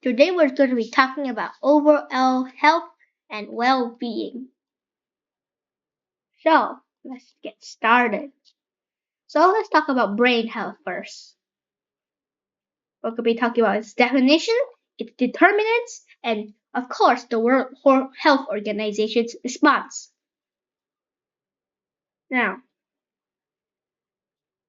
Today we're going to be talking about overall health and well-being. So let's get started. So let's talk about brain health first. We're going to be talking about its definition, its determinants, and of course the World Health Organization's response. Now,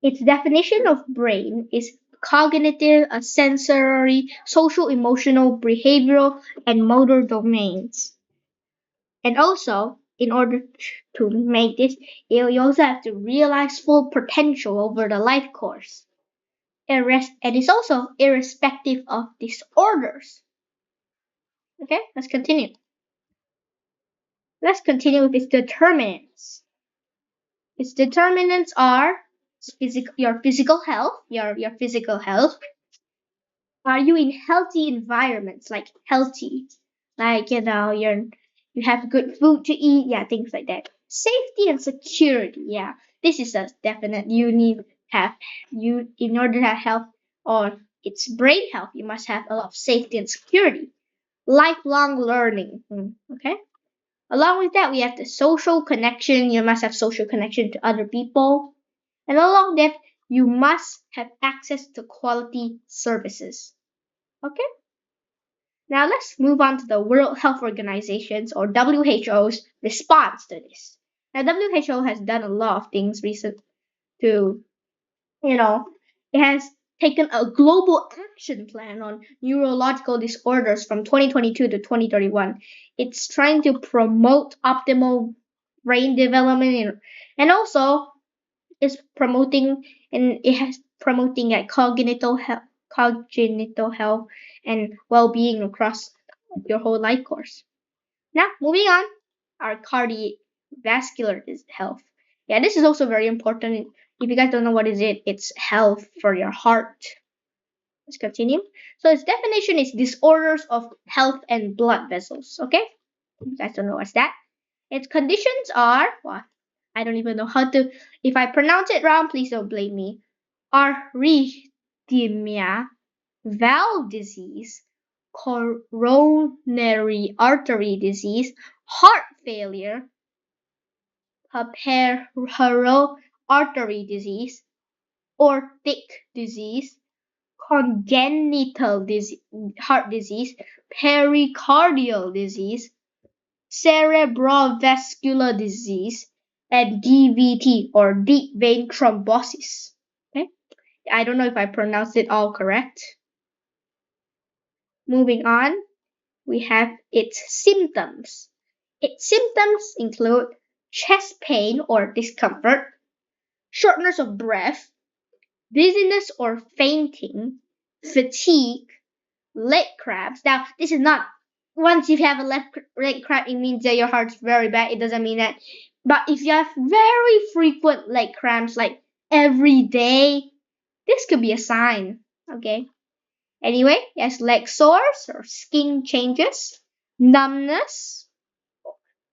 its definition of brain is cognitive, sensory, social, emotional, behavioral, and motor domains. And also, in order to make this, you also have to realize full potential over the life course. And it's also irrespective of disorders. Okay, let's continue. Let's continue with its determinants. Its determinants are your physical health, your physical health. Are you in healthy environments, like healthy, like you have good food to eat, yeah, things like that. Safety and security, yeah, this is a definite. You need have you in order to have health or its brain health, you must have a lot of safety and security. Lifelong learning, okay. Along with that, we have the social connection. You must have social connection to other people, and along that, you must have access to quality services. Okay. Now let's move on to the World Health Organization's or WHO's response to this. Now WHO has done a lot of things recent to, it has taken a global action plan on neurological disorders from 2022 to 2031. It's trying to promote optimal brain development and also is promoting and it has promoting congenital health and well-being across your whole life course. Now, moving on, our cardiovascular health. Yeah, this is also very important. If you guys don't know what is it, it's health for your heart. Let's continue. So its definition is disorders of health and blood vessels. Okay, you guys don't know what's that. Its conditions are I don't even know how to. If I pronounce it wrong, please don't blame me. Arrhythmia, valve disease, coronary artery disease, heart failure, peripheral artery disease, aortic disease, congenital heart disease, pericardial disease, cerebrovascular disease, and DVT or deep vein thrombosis. Okay? I don't know if I pronounced it all correct. Moving on, we have its symptoms. Its symptoms include chest pain or discomfort, shortness of breath, dizziness or fainting, fatigue, leg cramps. Now, this is not once you have a leg cramp, it means that your heart's very bad. It doesn't mean that. But if you have very frequent leg cramps, like every day, this could be a sign. Okay. Anyway, yes, leg sores or skin changes, numbness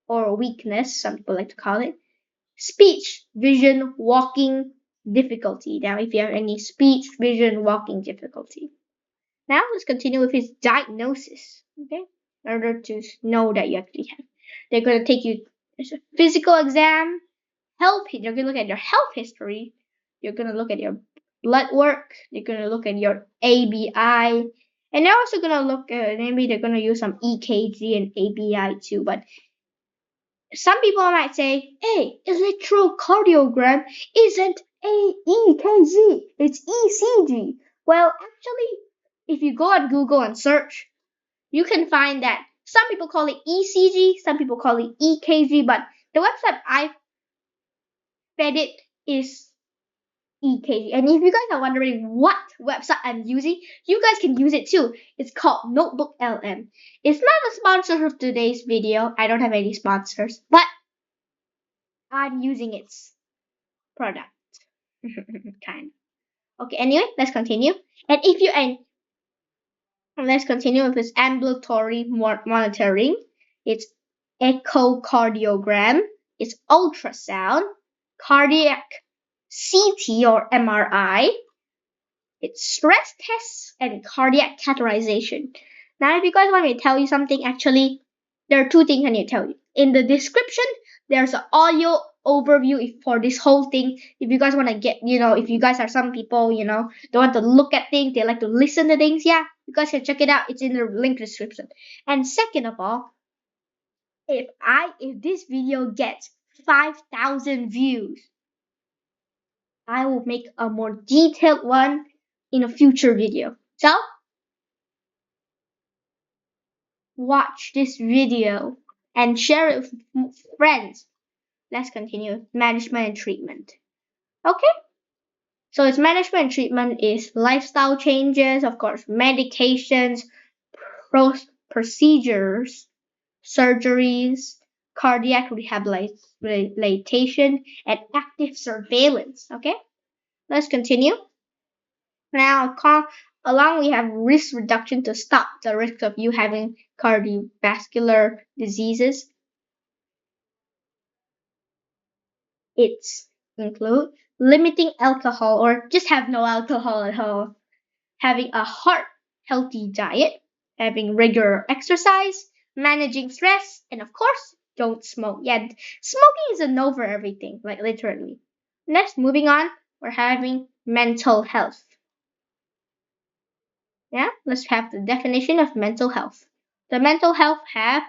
or weakness, some people like to call it, speech, vision, walking difficulty. Now, if you have any speech, vision, walking difficulty. Now, let's continue with his diagnosis. Okay, in order to know that you actually have, they're going to take you a physical exam, health. They're going to look at your health history. You're going to look at your blood work. They're going to look at your ABI, and they're also going to look at maybe they're going to use some EKG and ABI too. But some people might say, "Hey, electrocardiogram isn't a EKG; it's ECG." Well, actually, if you go on Google and search, you can find that some people call it ECG, some people call it EKG, but the website I fed it is EKG. And if you guys are wondering what website I'm using, you guys can use it too. It's called Notebook LM. It's not a sponsor of today's video. I don't have any sponsors, but I'm using its product. kind. Okay, anyway, let's continue. Let's continue with this ambulatory monitoring. It's echocardiogram, it's ultrasound, cardiac CT or MRI, It's stress tests and cardiac catheterization. Now, if you guys want me to tell you something, actually, there are two things I need to tell you. In the description, there's an audio overview for this whole thing. If you guys want to get, if you guys are some people, don't want to look at things, they like to listen to things, yeah, you guys can check it out. It's in the link description. And second of all, if this video gets 5,000 views, I will make a more detailed one in a future video. So, watch this video and share it with friends. Let's continue. Management and treatment. Okay? So its management and treatment is lifestyle changes, of course, medications, procedures, surgeries, cardiac rehabilitation, and active surveillance. Okay? Let's continue. Now, along we have risk reduction to stop the risk of you having cardiovascular diseases. It's include limiting alcohol or just have no alcohol at all, having a heart healthy diet, having regular exercise, managing stress, and of course, don't smoke. Yeah, smoking is a no for everything, like literally. Next, moving on, we're having mental health. Yeah, let's have the definition of mental health. The mental health have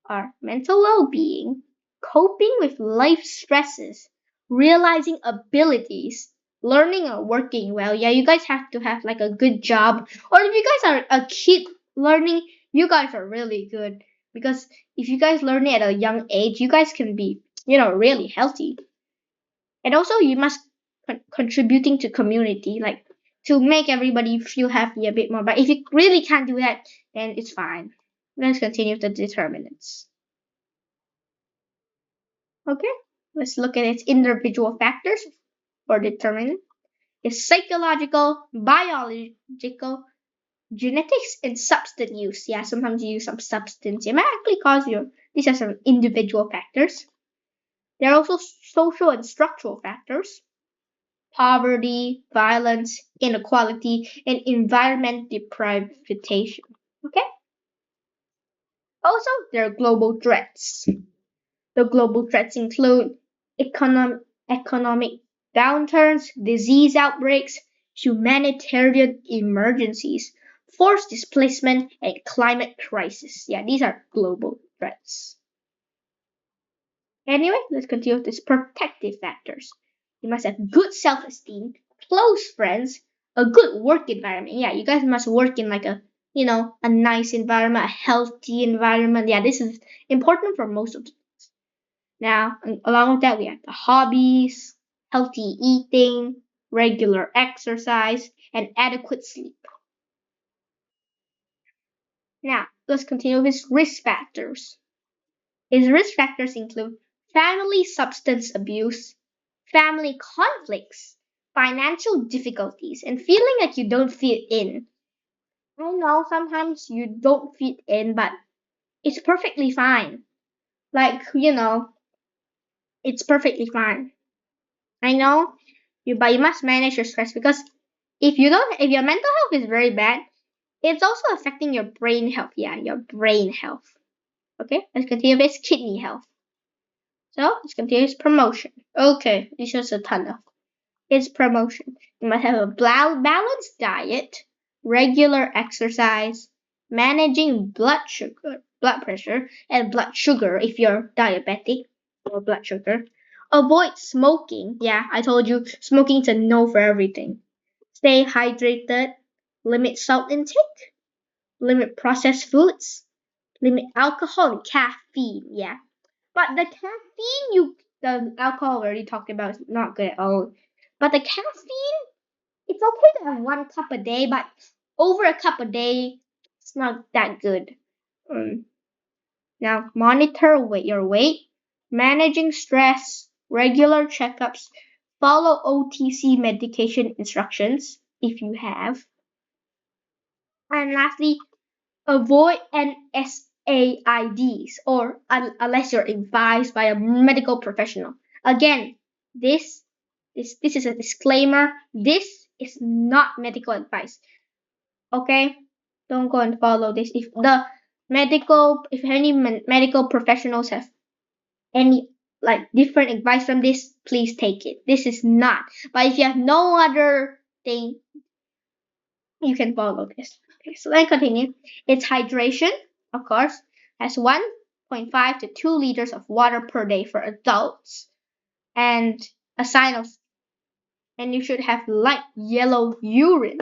are mental well-being, coping with life stresses, realizing abilities, learning or working well. Yeah, you guys have to have like a good job. Or if you guys are a kid learning, you guys are really good. Because if you guys learn it at a young age, you guys can be, really healthy. And also you must contributing to community, like to make everybody feel happy a bit more. But if you really can't do that, then it's fine. Let's continue with the determinants. Okay, let's look at its individual factors for determinant. It's psychological, biological, genetics, and substance use. Yeah, sometimes you use some substance. It might actually cause you. These are some individual factors. There are also social and structural factors. Poverty, violence, inequality, and environment deprivation. Okay? Also, there are global threats. The global threats include economic downturns, disease outbreaks, humanitarian emergencies, forced displacement, and climate crisis. Yeah, these are global threats. Anyway, let's continue with these protective factors. You must have good self-esteem, close friends, a good work environment. Yeah, you guys must work in like a nice environment, a healthy environment. Yeah, this is important for most of the now, along with that, we have the hobbies, healthy eating, regular exercise, and adequate sleep. Now, let's continue with risk factors. Its risk factors include family substance abuse, family conflicts, financial difficulties, and feeling like you don't fit in. I know sometimes you don't fit in, but it's perfectly fine. Like, it's perfectly fine. I know but you must manage your stress because if your mental health is very bad, it's also affecting your brain health. Yeah, your brain health. Okay, let's continue with kidney health. So let's continue with promotion. Okay, this is a ton of. It's promotion. You must have a balanced diet, regular exercise, managing blood pressure, and blood sugar if you're diabetic or blood sugar. Avoid smoking. Yeah, I told you smoking's a no for everything. Stay hydrated. Limit salt intake. Limit processed foods. Limit alcohol and caffeine. Yeah, but the caffeine the alcohol already talked about is not good at all. But the caffeine, it's okay to have 1 cup a day, but over a cup a day, it's not that good. Now, monitor your weight, managing stress, regular checkups, follow OTC medication instructions if you have. And lastly, avoid NSAIDs or unless you're advised by a medical professional. Again, this is a disclaimer. This is not medical advice. Okay? Don't go and follow this. If any medical professionals have any different advice from this, please take it. This is not. But if you have no other thing, you can follow this. Okay, so let's continue. It's hydration, of course, has 1.5 to 2 liters of water per day for adults, and a sign of, and you should have light yellow urine.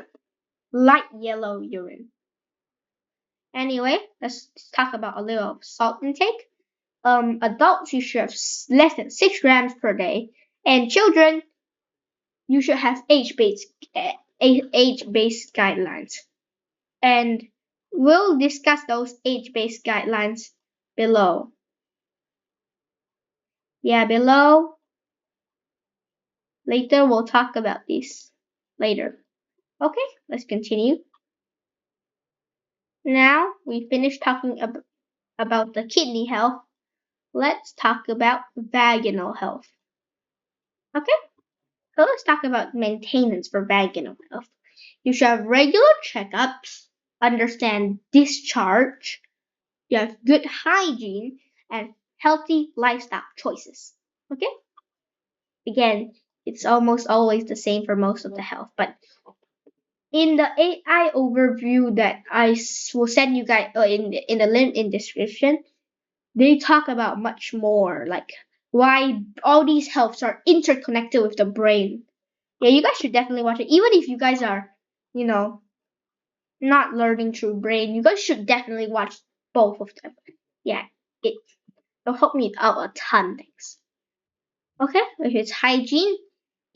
Light yellow urine. Anyway, let's talk about a little of salt intake. Adults, you should have less than 6 grams per day, and children, you should have age-based guidelines. And we'll discuss those age-based guidelines below. Yeah, below. Later, we'll talk about this later. Okay, let's continue. Now we finished talking about the kidney health. Let's talk about vaginal health. Okay, so let's talk about maintenance for vaginal health. You should have regular checkups, understand discharge, you have good hygiene, and healthy lifestyle choices. Okay? Again, it's almost always the same for most of the health, but in the AI overview that I will send you guys in the link in description, they talk about much more, like why all these healths are interconnected with the brain. Yeah, you guys should definitely watch it. Even if you guys are, not learning through brain, you guys should definitely watch both of them. Yeah, it'll help me out a ton. Thanks. Okay, if it's hygiene,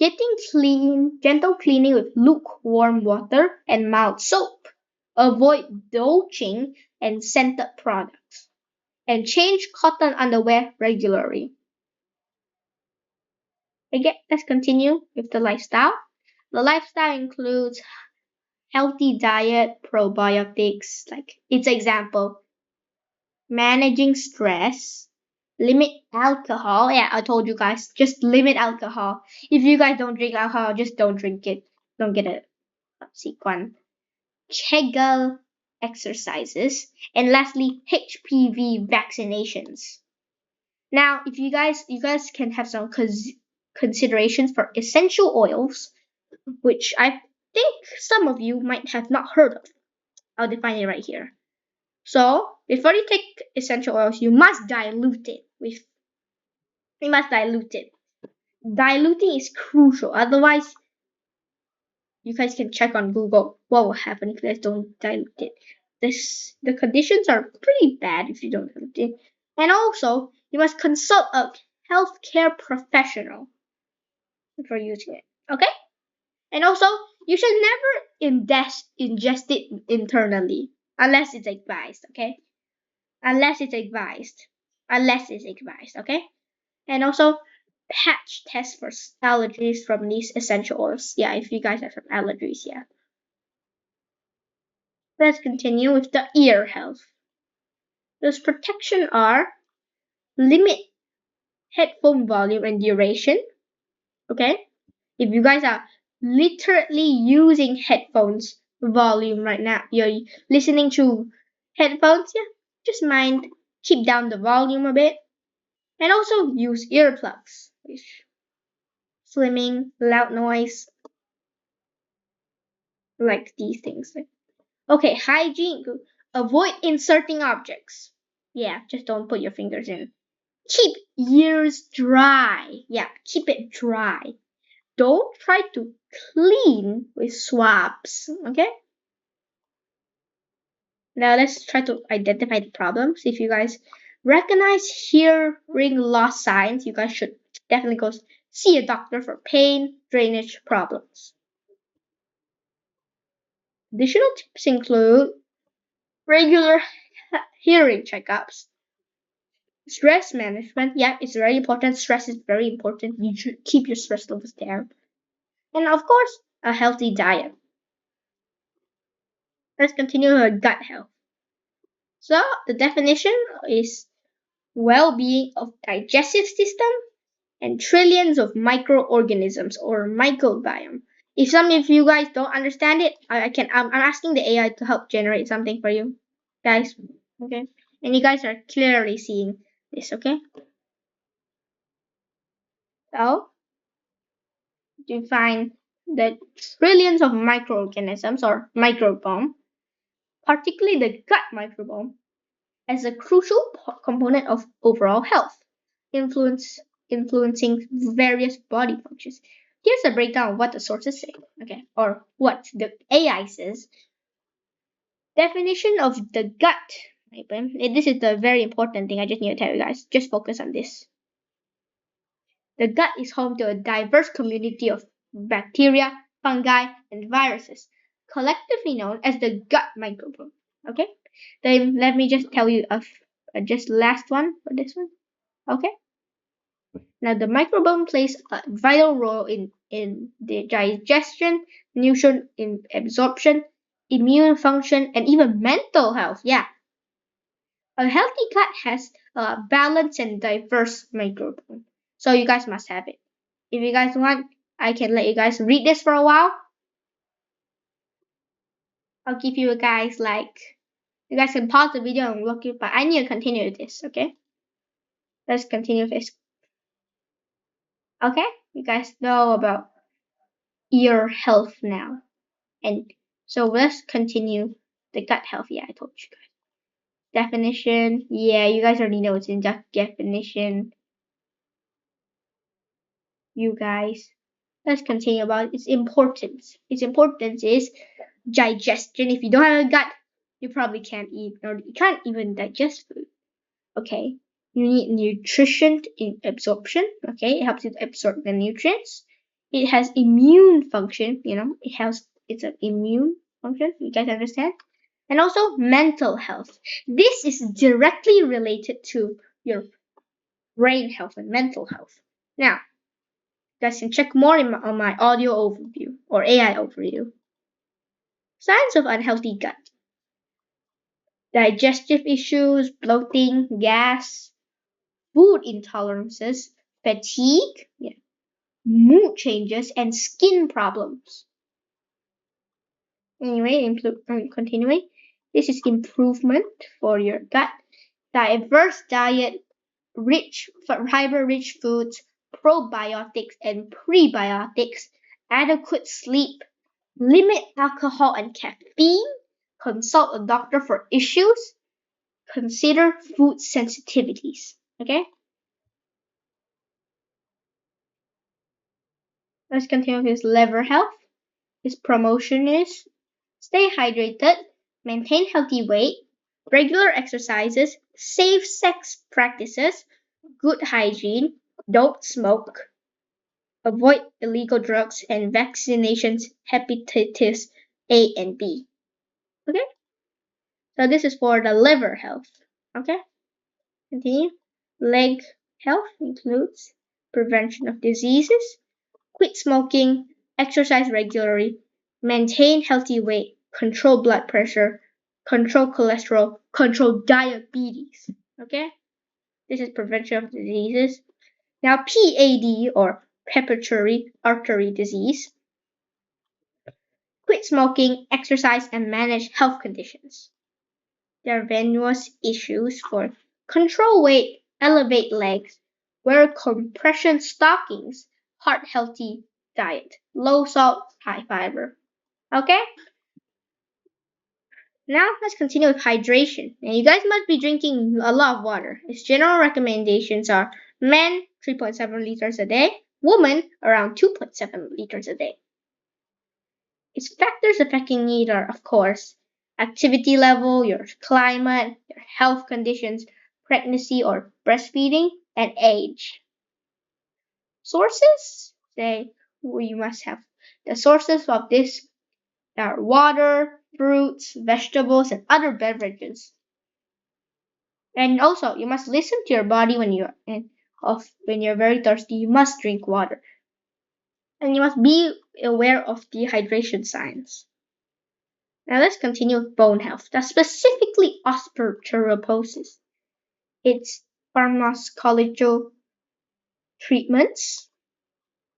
getting clean, gentle cleaning with lukewarm water and mild soap. Avoid douching and scented products. And change cotton underwear regularly. Okay, let's continue with the lifestyle. The lifestyle includes healthy diet, probiotics, like its example, managing stress, limit alcohol. Yeah, I told you guys, just limit alcohol. If you guys don't drink alcohol, just don't drink it. Don't get a sequence. Kegel exercises, and lastly, HPV vaccinations. Now, if you guys can have some considerations for essential oils, which I think some of you might have not heard of. I'll define it right here. So, before you take essential oils, you must dilute it. You must dilute it. Diluting is crucial. Otherwise, you guys can check on Google what will happen if you guys don't dilute it. The conditions are pretty bad if you don't dilute it. And also, you must consult a healthcare professional for using it. Okay? And also, you should never ingest it internally unless it's advised, okay? Unless it's advised. Okay? And also, patch test for allergies from these essential oils. Yeah, if you guys have some allergies, yeah. Let's continue with the ear health. Those protection are limit headphone volume and duration. Okay? If you guys are literally using headphones volume right now, you're listening to headphones, yeah, just mind keep down the volume a bit. And also use earplugs, which slimming, loud noise, like these things. Okay, hygiene. Avoid inserting objects. Yeah, just don't put your fingers in. Keep ears dry. Yeah, keep it dry. Don't try to clean with swabs. Okay? Now let's try to identify the problems. If you guys recognize hearing loss signs, you guys should definitely go see a doctor for pain, drainage problems. Additional tips include regular hearing checkups, stress management. Yeah, it's very important. Stress is very important. You should keep your stress levels down. And of course, a healthy diet. Let's continue with gut health. So the definition is well-being of digestive system and trillions of microorganisms or microbiome. If some of you guys don't understand it, I'm asking the AI to help generate something for you guys. Okay, and you guys are clearly seeing this. Okay, so you find that trillions of microorganisms or microbiome, particularly the gut microbiome, as a crucial component of overall health, influencing various body functions. Here's a breakdown of what the sources say, okay, or what the AI says. Definition of the gut. This is the very important thing I just need to tell you guys. Just focus on this. The gut is home to a diverse community of bacteria, fungi, and viruses, collectively known as the gut microbiome. Okay? Then let me just tell you just last one for this one. Okay? Now the microbiome plays a vital role in the digestion, nutrient in absorption, immune function, and even mental health. Yeah. A healthy gut has a balanced and diverse microbiome. So you guys must have it. If you guys want, I can let you guys read this for a while. I'll give you guys you guys can pause the video and look it, but I need to continue this, okay? Let's continue this. Okay? You guys know about ear health now. And so let's continue the gut health. Yeah, I told you guys. Definition. Yeah, you guys already know it's in definition. You guys. Let's continue about its importance. Its importance is digestion. If you don't have a gut, you probably can't eat or you can't even digest food. Okay. You need nutrition in absorption. Okay. It helps you absorb the nutrients. It has immune function. It's an immune function. You guys understand? And also mental health. This is directly related to your brain health and mental health. Now, you guys can check more on my audio overview or AI overview. Signs of unhealthy gut. Digestive issues, bloating, gas, food intolerances, fatigue, mood changes, and skin problems. Anyway, continuing, this is improvement for your gut. Diverse diet, fiber-rich foods, probiotics and prebiotics, adequate sleep, limit alcohol and caffeine, consult a doctor for issues, consider food sensitivities. Okay? Let's continue with liver health. His promotion is stay hydrated, maintain healthy weight, regular exercises, safe sex practices, good hygiene, don't smoke, avoid illegal drugs and vaccinations, hepatitis A and B. Okay? So this is for the liver health. Okay? Continue. Leg health includes prevention of diseases, quit smoking, exercise regularly, maintain healthy weight, control blood pressure, control cholesterol, control diabetes. Okay? This is prevention of diseases. Now, PAD or pituitary artery disease. Quit smoking, exercise, and manage health conditions. There are venous issues for control weight, elevate legs, wear compression stockings, heart healthy diet, low salt, high fiber. Okay? Now let's continue with hydration. And you guys must be drinking a lot of water. Its general recommendations are men 3.7 liters a day, women around 2.7 liters a day. Its factors affecting it are, of course, activity level, your climate, your health conditions, pregnancy or breastfeeding, and age. Sources? You must have the sources of this are water, fruits, vegetables, and other beverages. And also, you must listen to your body when you're very thirsty. You must drink water, and you must be aware of dehydration signs. Now let's continue with bone health. That's specifically osteoporosis. Its pharmacological treatments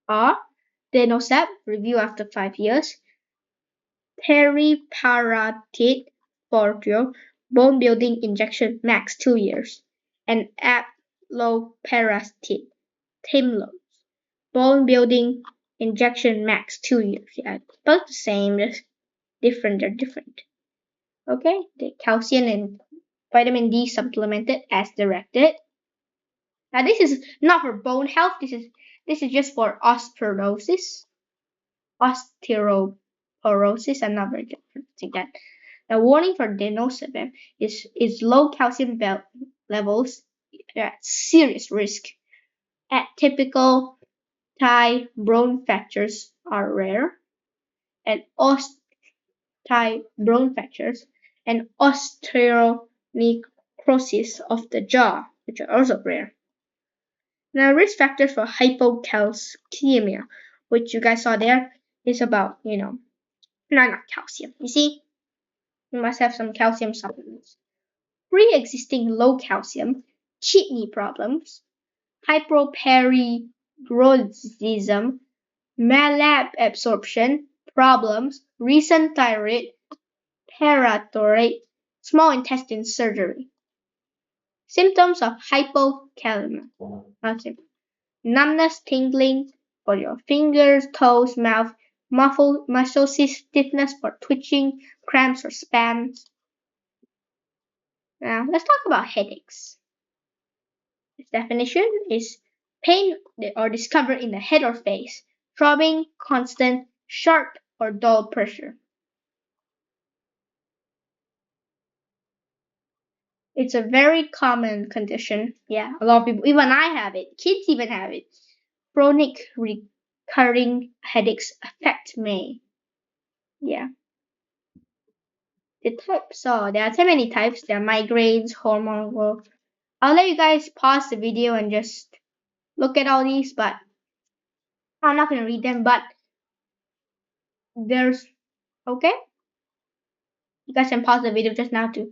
are Denosep, review after 5 years. Teriparatide Fortio, bone building injection, max 2 years. And Abloperastide, Timlos, bone building injection, max 2 years. Yeah, both the same, just different. They're different. Okay, the calcium and vitamin D supplemented as directed. Now this is not for bone health. This is just for osteoporosis. Osteoporosis. I'm not very good at pronouncing that. The warning for denosumab is low calcium levels at serious risk. Atypical thigh bone fractures are rare, and thigh bone fractures and osteonecrosis of the jaw, which are also rare. Now, risk factors for hypocalcemia, which you guys saw there, is about, not calcium. You see, you must have some calcium supplements. Pre-existing low calcium, kidney problems, hypoparathyroidism, malabsorption problems, recent thyroid, parathyroid, small intestine surgery. Symptoms of hypokalemia. Numbness, tingling for your fingers, toes, mouth, muscle stiffness for twitching, cramps or spasms. Now let's talk about headaches. Its definition is pain or discomfort in the head or face, throbbing, constant, sharp or dull pressure. It's a very common condition. Yeah, a lot of people, even I have it. Kids even have it. Chronic recurring headaches affect me. Yeah. The types. So there are so many types. There are migraines, hormonal. I'll let you guys pause the video and just look at all these, but I'm not gonna read them. But there's okay. You guys can pause the video just now too.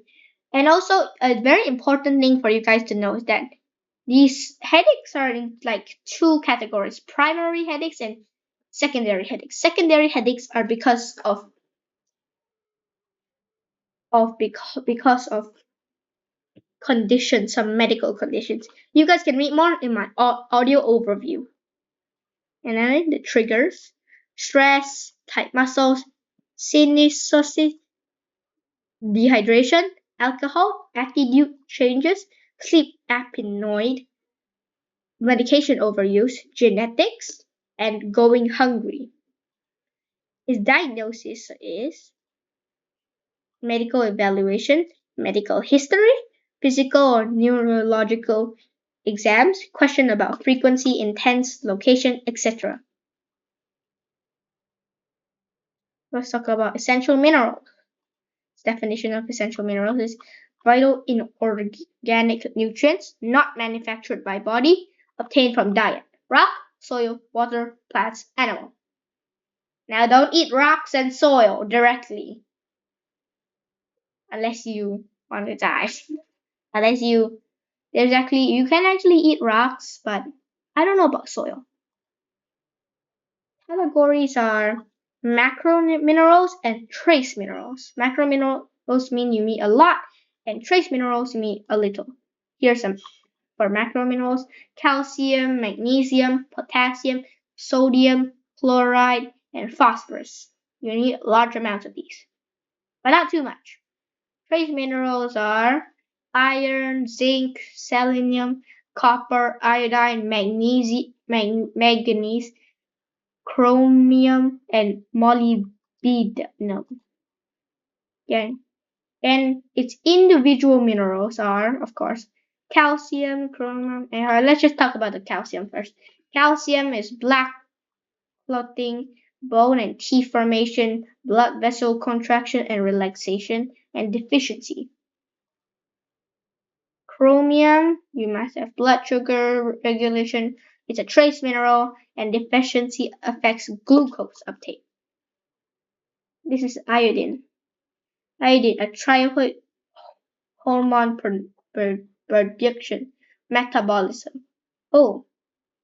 And also, a very important thing for you guys to know is that these headaches are in like two categories: primary headaches and secondary headaches. Secondary headaches are because of conditions, some medical conditions. You guys can read more in my audio overview. And then the triggers: stress, tight muscles, sinusitis, dehydration, alcohol, attitude changes, sleep apnea, medication overuse, genetics, and going hungry. His diagnosis is medical evaluation, medical history, physical or neurological exams, question about frequency, intense, location, etc. Let's talk about essential minerals. Definition of essential minerals is vital inorganic nutrients not manufactured by body, obtained from diet, rock, soil, water, plants, animal. Now don't eat rocks and soil directly unless you want to die. You can actually eat rocks, but I don't know about soil. Categories are macro minerals and trace minerals. Macro minerals mean you need a lot, and trace minerals mean a little. Here's some for macro minerals: calcium, magnesium, potassium, sodium, chloride, and phosphorus. You need large amounts of these, but not too much. Trace minerals are iron, zinc, selenium, copper, iodine, manganese, chromium, and molybdenum. Okay. And its individual minerals are, of course, calcium, chromium, and let's just talk about the calcium first. Calcium is black clotting, bone and teeth formation, blood vessel contraction and relaxation, and deficiency. Chromium, you must have blood sugar regulation. It's a trace mineral, and deficiency affects glucose uptake. This is iodine. Iodine, a thyroid hormone production, metabolism. Oh,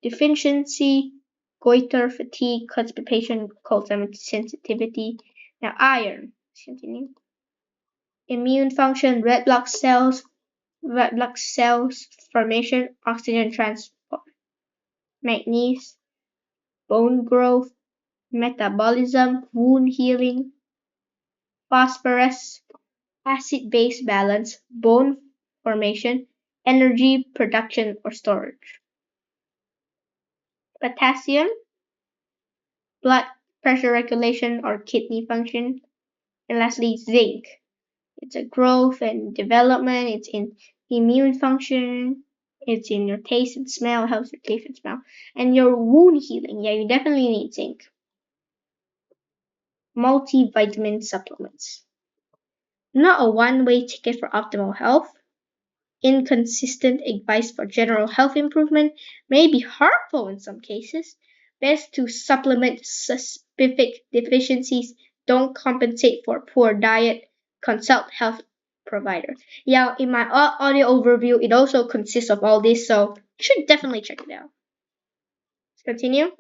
deficiency goiter, fatigue, constipation, cold sensitivity. Now iron. Let's continue. Immune function, red blood cells formation, oxygen transport. Magnesium, bone growth, metabolism, wound healing. Phosphorus, acid-base balance, bone formation, energy production or storage. Potassium, blood pressure regulation or kidney function. And lastly, zinc. It's a growth and development. It's in immune function. It's in your taste and smell, helps your taste and smell. And your wound healing. Yeah, you definitely need zinc. Multivitamin supplements. Not a one-way ticket for optimal health. Inconsistent advice for general health improvement may be harmful in some cases. Best to supplement specific deficiencies. Don't compensate for poor diet. Consult health provider. Yeah, in my audio overview, it also consists of all this, so you should definitely check it out. Let's continue.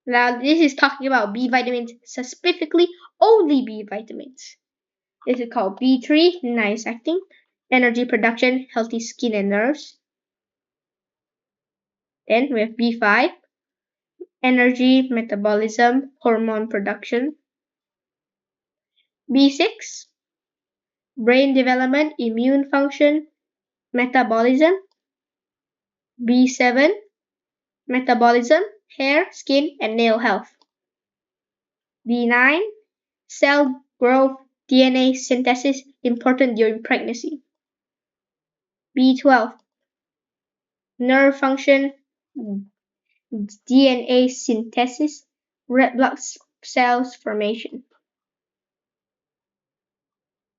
Now, this is talking about B vitamins, specifically only B vitamins. This is called B3, nice acting, energy production, healthy skin and nerves. Then we have B5, energy, metabolism, hormone production. B6, brain development, immune function, metabolism. B7, metabolism, hair, skin, and nail health. B9, cell growth, DNA synthesis, important during pregnancy. B12, nerve function, DNA synthesis, red blood cells formation.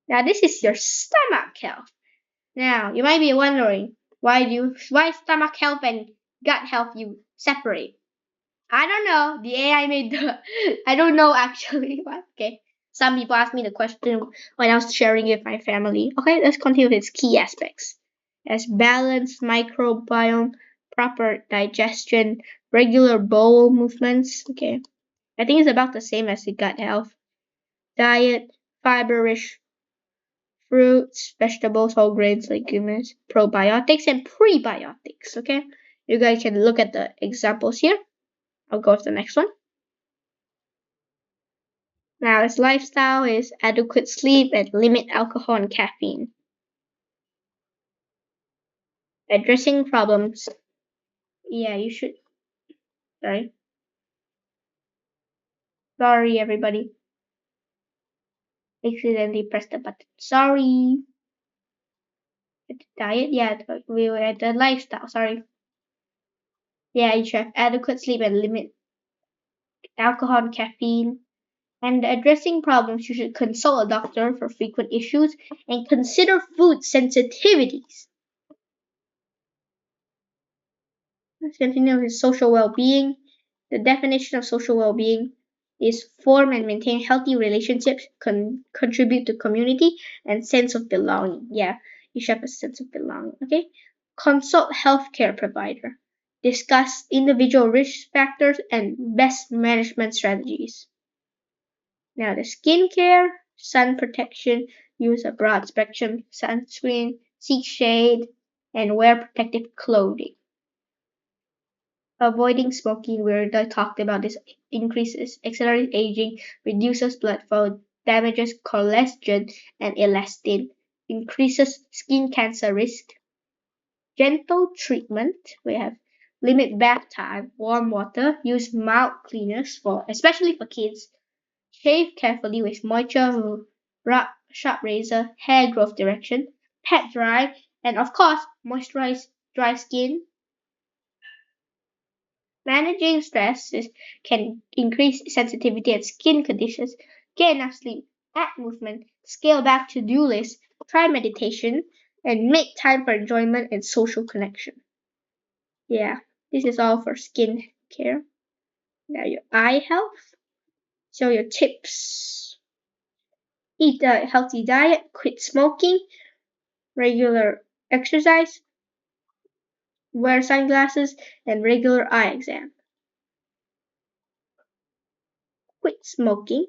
Now this is your stomach health. Now you might be wondering why stomach health and gut health you separate. I don't know. The AI made the I don't know actually. Okay. Some people asked me the question when I was sharing it with my family. Okay, let's continue with its key aspects. As balanced microbiome, proper digestion, regular bowel movements. Okay. I think it's about the same as the gut health. Diet, fiber-rich fruits, vegetables, whole grains, legumes, probiotics, and prebiotics. Okay. You guys can look at the examples here. I'll go to the next one. Now, its lifestyle is adequate sleep and limit alcohol and caffeine. Addressing problems. Yeah, you should. Sorry. Sorry, everybody. Accidentally pressed the button. Sorry. At the diet? Yeah, we were at the lifestyle. Sorry. Yeah, you should have adequate sleep and limit alcohol and caffeine. And addressing problems, you should consult a doctor for frequent issues and consider food sensitivities. Let's continue with social well-being. The definition of social well-being is form and maintain healthy relationships, contribute to community, and sense of belonging. Yeah, you should have a sense of belonging. Okay. Consult healthcare provider. Discuss individual risk factors and best management strategies. Now the skincare, sun protection, use a broad spectrum sunscreen, seek shade, and wear protective clothing. Avoiding smoking, we already talked about this, increases accelerates aging, reduces blood flow, damages collagen and elastin, increases skin cancer risk. Gentle treatment, we have limit bath time, warm water, use mild cleaners for especially for kids. Shave carefully with moisture, sharp razor, hair growth direction, pat dry, and of course moisturize dry skin. Managing stress can increase sensitivity and skin conditions. Get enough sleep, add movement, scale back to-do lists, try meditation, and make time for enjoyment and social connection. Yeah, this is all for skin care. Now your eye health. So your tips. Eat a healthy diet, quit smoking, regular exercise, wear sunglasses, and regular eye exam. Quit smoking.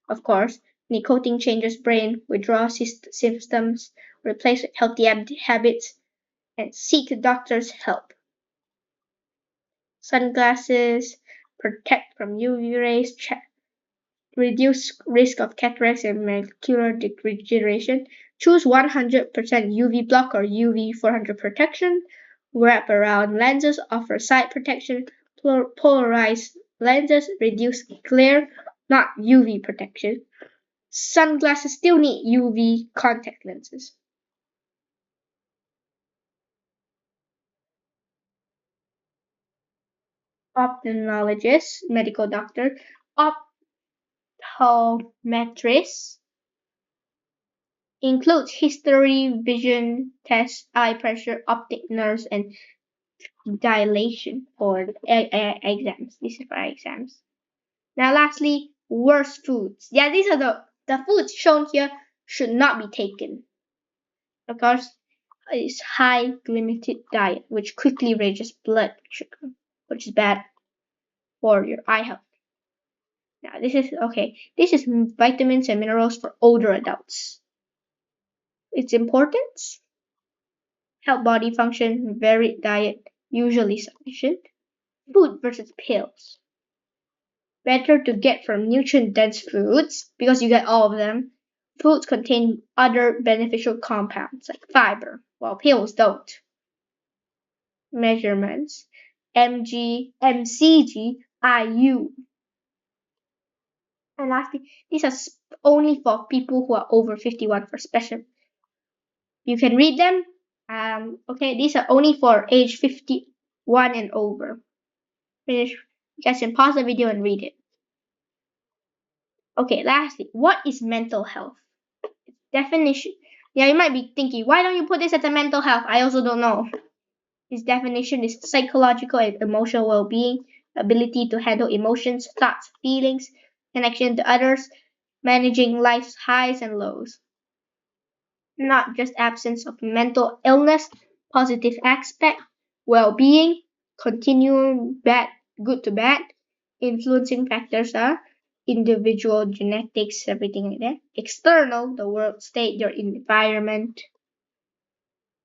Of course, nicotine changes brain withdrawal systems, replace with healthy habits, and seek a doctor's help. Sunglasses protect from UV rays, reduce risk of cataracts and macular degeneration. Choose 100% UV block or UV 400 protection. Wrap-around lenses offer side protection. Polarized lenses reduce glare, not UV protection. Sunglasses still need UV contact lenses. Ophthalmologist, medical doctor, optometrist includes history, vision tests, eye pressure, optic nerves, and dilation for exams. This is for exams. Now, lastly, worst foods. Yeah, these are the foods shown here should not be taken. Of course, is high limited diet, which quickly raises blood sugar, which is bad for your eye health. Now, this is okay. This is vitamins and minerals for older adults. Its importance: help body function, varied diet, usually sufficient. Food versus pills. Better to get from nutrient dense foods because you get all of them. Foods contain other beneficial compounds like fiber, while pills don't. Measurements: mg, mcg, IU. And lastly, these are only for people who are over 51 for special. You can read them. Okay, these are only for age 51 and over. Finish. You guys can pause the video and read it. Okay, lastly, what is mental health? Definition. Yeah, you might be thinking, why don't you put this as a mental health? I also don't know. Its definition is psychological and emotional well-being, ability to handle emotions, thoughts, feelings, connection to others, managing life's highs and lows. Not just absence of mental illness, positive aspect, well-being, continuum bad, good to bad. Influencing factors are individual genetics, everything like that. External, the world state, your environment.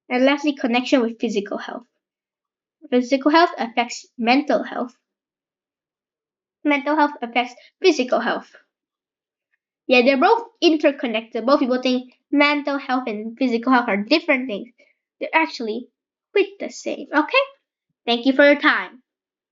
And lastly, connection with physical health. Physical health affects mental health. Mental health affects physical health. Yeah, they're both interconnected. Both people think mental health and physical health are different things. They're actually quite the same. Okay? Thank you for your time.